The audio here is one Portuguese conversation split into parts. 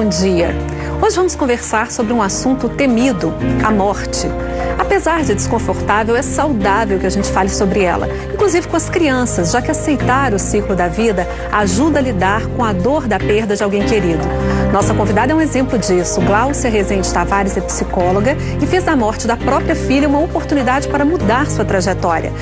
bom dia. Hoje vamos conversar sobre um assunto temido, a morte. Apesar de desconfortável, é saudável que a gente fale sobre ela, inclusive com as crianças, já que aceitar o ciclo da vida ajuda a lidar com a dor da perda de alguém querido. Nossa convidada é um exemplo disso. Gláucia Rezende Tavares é psicóloga e fez da morte da própria filha uma oportunidade para mudar sua trajetória.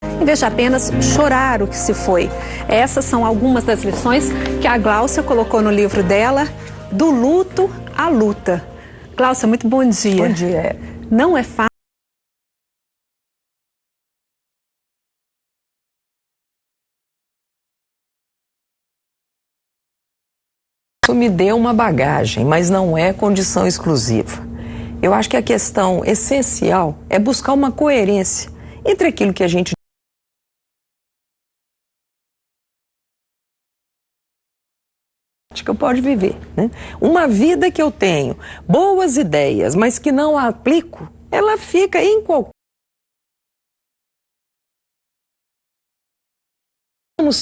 Em vez de apenas chorar o que se foi. Essas são algumas das lições que a Gláucia colocou no livro dela, Do Luto à Luta. Gláucia, muito bom dia. Bom dia. Não é fácil. Isso me deu uma bagagem, mas não é condição exclusiva. Eu acho que a questão essencial é buscar uma coerência entre aquilo que a gente pode viver, né? Uma vida que eu tenho boas ideias, mas que não a aplico, ela fica em qualquer...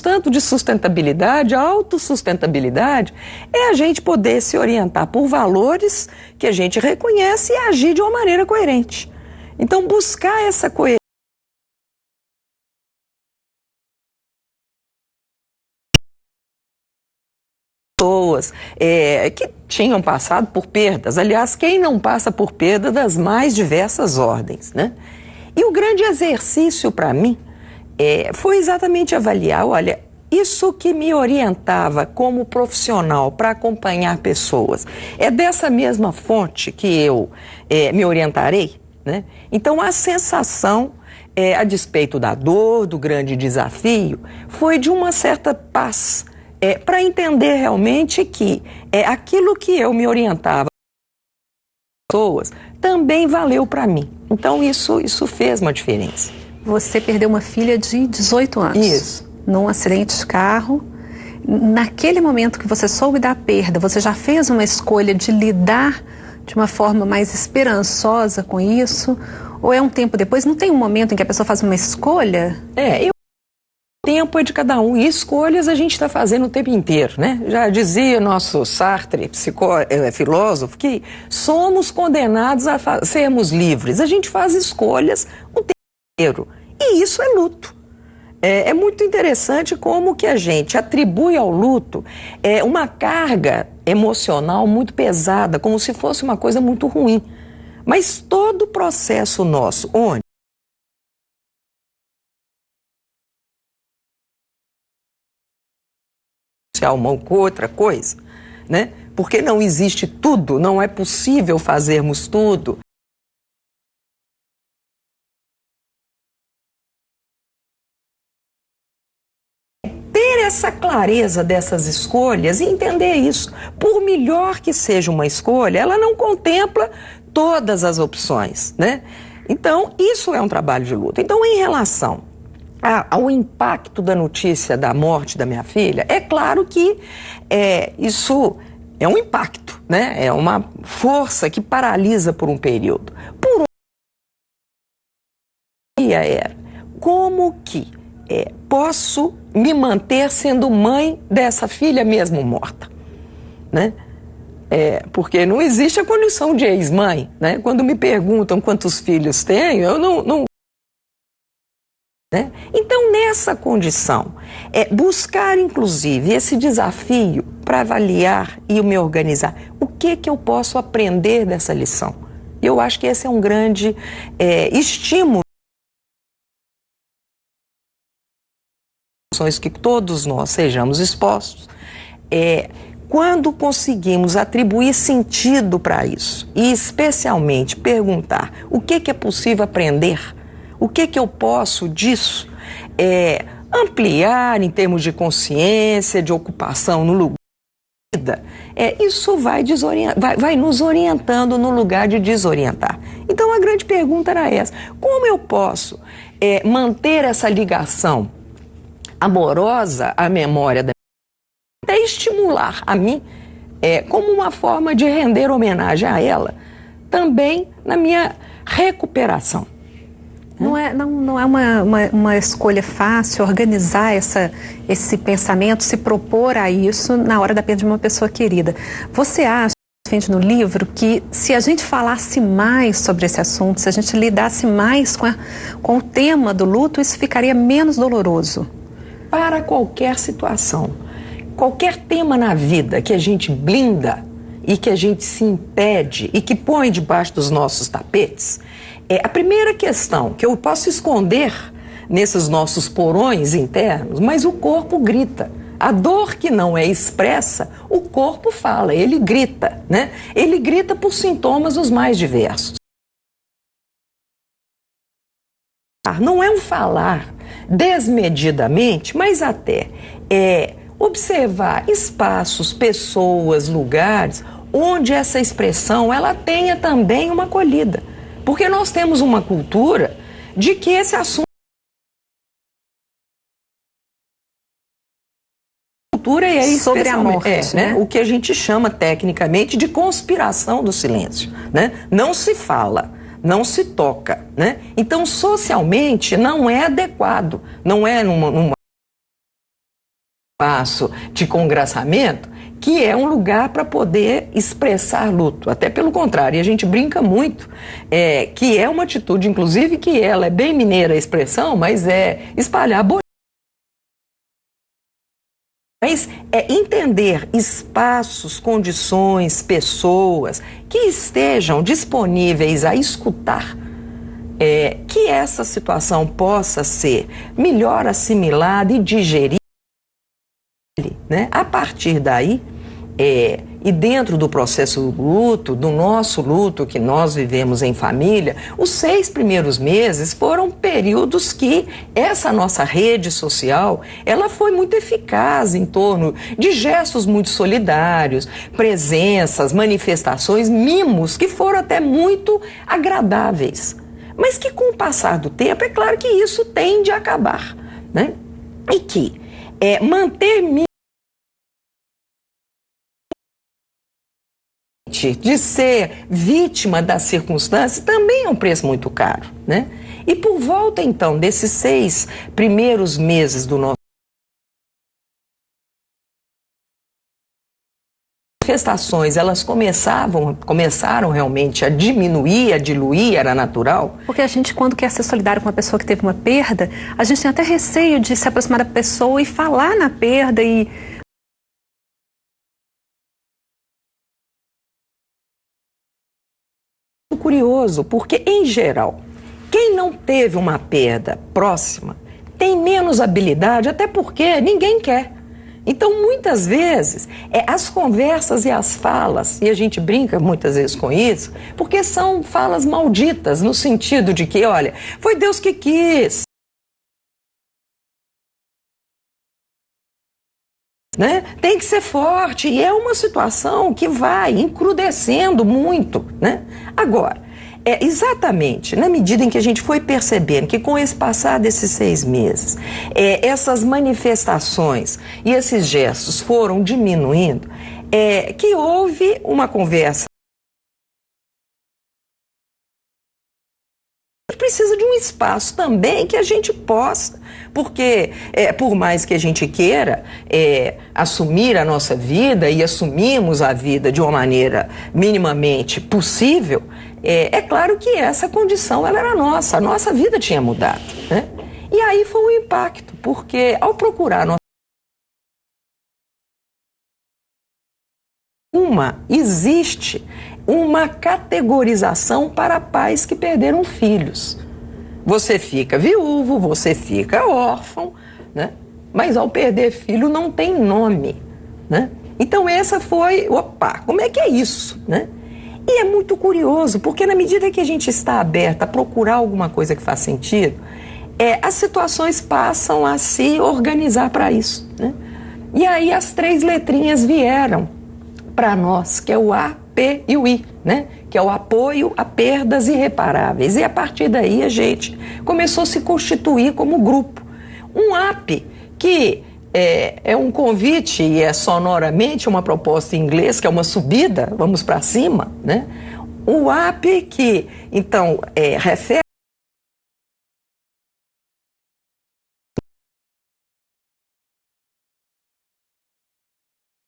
Tanto de sustentabilidade, a autossustentabilidade é a gente poder se orientar por valores que a gente reconhece e agir de uma maneira coerente. Então, buscar essa coerência pessoas que tinham passado por perdas. Aliás, quem não passa por perda das mais diversas ordens, né? E o grande exercício para mim foi exatamente avaliar, olha, isso que me orientava como profissional para acompanhar pessoas, é dessa mesma fonte que eu me orientarei, né? Então, a sensação, a despeito da dor, do grande desafio, foi de uma certa paz, para entender realmente que aquilo que eu me orientava pessoas também valeu para mim. Então, isso fez uma diferença. Você perdeu uma filha de 18 anos. Isso. Num acidente de carro. Naquele momento que você soube da perda, você já fez uma escolha de lidar de uma forma mais esperançosa com isso? Ou é um tempo depois? Não tem um momento em que a pessoa faz uma escolha? O tempo é de cada um, e escolhas a gente está fazendo o tempo inteiro, né? Já dizia nosso Sartre, filósofo, que somos condenados a sermos livres. A gente faz escolhas o tempo inteiro, e isso é luto. É muito interessante como que a gente atribui ao luto uma carga emocional muito pesada, como se fosse uma coisa muito ruim. Mas todo o processo nosso, onde uma ou outra coisa, né? Porque não existe tudo, não é possível fazermos tudo. Ter essa clareza dessas escolhas e entender isso. Por melhor que seja uma escolha, ela não contempla todas as opções, né? Então, isso é um trabalho de luta. Então, em relação ao impacto da notícia da morte da minha filha, é claro que isso é um impacto, né? É uma força que paralisa por um período. Por um dia como que posso me manter sendo mãe dessa filha mesmo morta, né? Porque não existe a condição de ex-mãe, né? Quando me perguntam quantos filhos tenho, eu não né? Então, nessa condição, buscar, inclusive, esse desafio para avaliar e me organizar. O que eu posso aprender dessa lição? Eu acho que esse é um grande estímulo que todos nós sejamos expostos. Quando conseguimos atribuir sentido para isso, e especialmente perguntar o que é possível aprender, o que eu posso disso ampliar em termos de consciência, de ocupação no lugar da vida, isso vai nos orientando no lugar de desorientar. Então a grande pergunta era essa: como eu posso manter essa ligação amorosa à memória da minha filha, até estimular a mim como uma forma de render homenagem a ela, também na minha recuperação. Não é uma escolha fácil organizar esse pensamento, se propor a isso na hora da perda de uma pessoa querida. Você acha, no livro, que se a gente falasse mais sobre esse assunto, se a gente lidasse mais com o tema do luto, isso ficaria menos doloroso? Para qualquer situação, qualquer tema na vida que a gente blinda e que a gente se impede e que põe debaixo dos nossos tapetes, a primeira questão que eu posso esconder nesses nossos porões internos, mas o corpo grita. A dor que não é expressa, o corpo fala, ele grita, né? Ele grita por sintomas os mais diversos. Não é um falar desmedidamente, mas até observar espaços, pessoas, lugares onde essa expressão ela tenha também uma acolhida. Porque nós temos uma cultura de que esse assunto sobre a morte, né? O que a gente chama tecnicamente de conspiração do silêncio, né? Não se fala, não se toca, né? Então, socialmente, não é adequado, não é num espaço de congraçamento que é um lugar para poder expressar luto. Até pelo contrário, e a gente brinca muito, que é uma atitude, inclusive, que ela é bem mineira a expressão, mas é espalhar boa. Mas é entender espaços, condições, pessoas que estejam disponíveis a escutar, que essa situação possa ser melhor assimilada e digerida, né? A partir daí, e dentro do processo do luto, do nosso luto que nós vivemos em família, os 6 primeiros meses foram períodos que essa nossa rede social, ela foi muito eficaz em torno de gestos muito solidários, presenças, manifestações, mimos que foram até muito agradáveis. Mas que com o passar do tempo, é claro que isso tende a acabar, né? E que manter de ser vítima das circunstâncias também é um preço muito caro, né? E por volta, então, desses 6 primeiros meses do nosso manifestações, elas começaram realmente a diminuir, a diluir, era natural. Porque a gente, quando quer ser solidário com uma pessoa que teve uma perda, a gente tem até receio de se aproximar da pessoa e falar na perda e... Curioso, porque em geral, quem não teve uma perda próxima tem menos habilidade, até porque ninguém quer. Então, muitas vezes, as conversas e as falas, e a gente brinca muitas vezes com isso, porque são falas malditas, no sentido de que, olha, foi Deus que quis, né? Tem que ser forte, e é uma situação que vai encrudecendo muito, né? Agora, exatamente na medida em que a gente foi percebendo que com esse passar desses 6 meses, essas manifestações e esses gestos foram diminuindo, que houve uma conversa. Precisa de um espaço também que a gente possa, porque por mais que a gente queira assumir a nossa vida e assumimos a vida de uma maneira minimamente possível, é claro que essa condição ela era nossa, a nossa vida tinha mudado, né? E aí foi um impacto, porque ao procurar existe uma categorização para pais que perderam filhos. Você fica viúvo, você fica órfão, né? Mas ao perder filho não tem nome, né? Então essa foi, como é que é isso, né? E é muito curioso, porque na medida que a gente está aberta a procurar alguma coisa que faz sentido, as situações passam a se organizar para isso, né? E aí as 3 letrinhas vieram para nós, que é o A, P e o I, né? Que é o apoio a perdas irreparáveis. E a partir daí a gente começou a se constituir como grupo. Um AP, que é um convite e é sonoramente uma proposta em inglês, que é uma subida, vamos para cima, né? O AP que, então, refere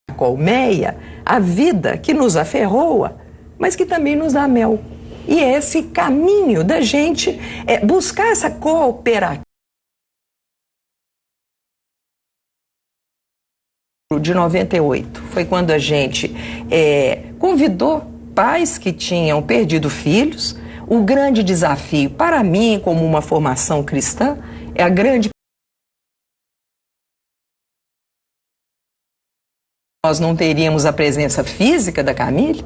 a colmeia, a vida que nos aferroa, mas que também nos dá mel. E é esse caminho da gente buscar essa cooperação. De 98, foi quando a gente convidou pais que tinham perdido filhos. O grande desafio para mim, como uma formação cristã, é a grande... Nós não teríamos a presença física da Camille,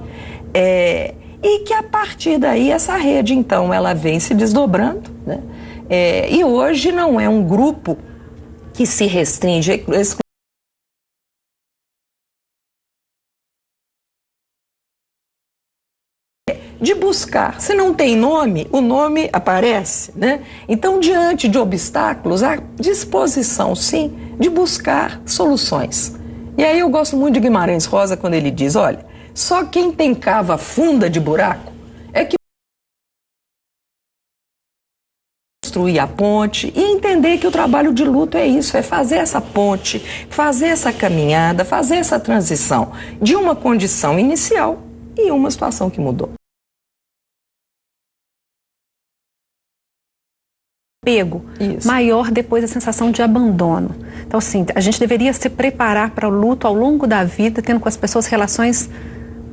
e que a partir daí essa rede, então, ela vem se desdobrando, né? E hoje não é um grupo que se restringe de buscar. Se não tem nome, o nome aparece, né? Então, diante de obstáculos, há disposição, sim, de buscar soluções. E aí eu gosto muito de Guimarães Rosa quando ele diz, olha, só quem tem cava funda de buraco é que construir a ponte e entender que o trabalho de luto é isso, é fazer essa ponte, fazer essa caminhada, fazer essa transição de uma condição inicial e uma situação que mudou. Apego maior depois da sensação de abandono. Então, assim, a gente deveria se preparar para o luto ao longo da vida, tendo com as pessoas relações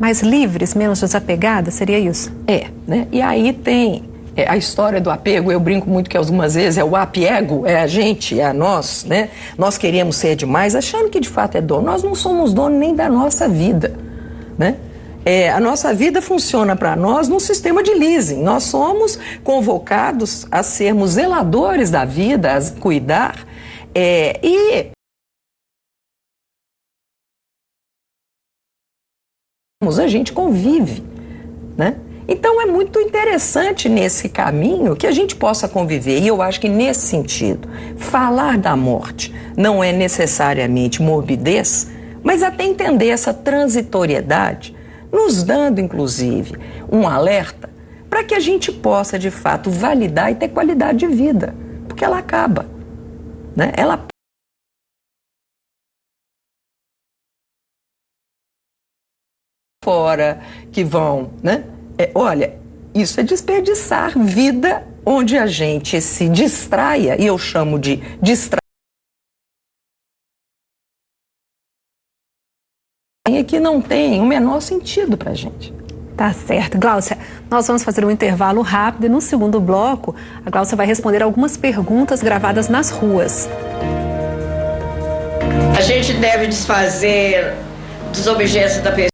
mais livres, menos desapegadas, seria isso? Né? E aí tem a história do apego, eu brinco muito que algumas vezes é o apiego, é a gente, é a nós, né? Nós queremos ser demais, achando que de fato é dono. Nós não somos dono nem da nossa vida, né? A nossa vida funciona para nós num sistema de leasing. Nós somos convocados a sermos zeladores da vida, a cuidar, e a gente convive, né? Então é muito interessante nesse caminho que a gente possa conviver. E eu acho que nesse sentido, falar da morte não é necessariamente morbidez, mas até entender essa transitoriedade, nos dando, inclusive, um alerta para que a gente possa, de fato, validar e ter qualidade de vida, porque ela acaba, né? Ela fora, que vão, né? Olha, isso é desperdiçar vida onde a gente se distraia, e eu chamo de distrair, que não tem o menor sentido para a gente. Tá certo. Gláucia, nós vamos fazer um intervalo rápido e no segundo bloco a Gláucia vai responder algumas perguntas gravadas nas ruas. A gente deve desfazer dos objetos da pessoa.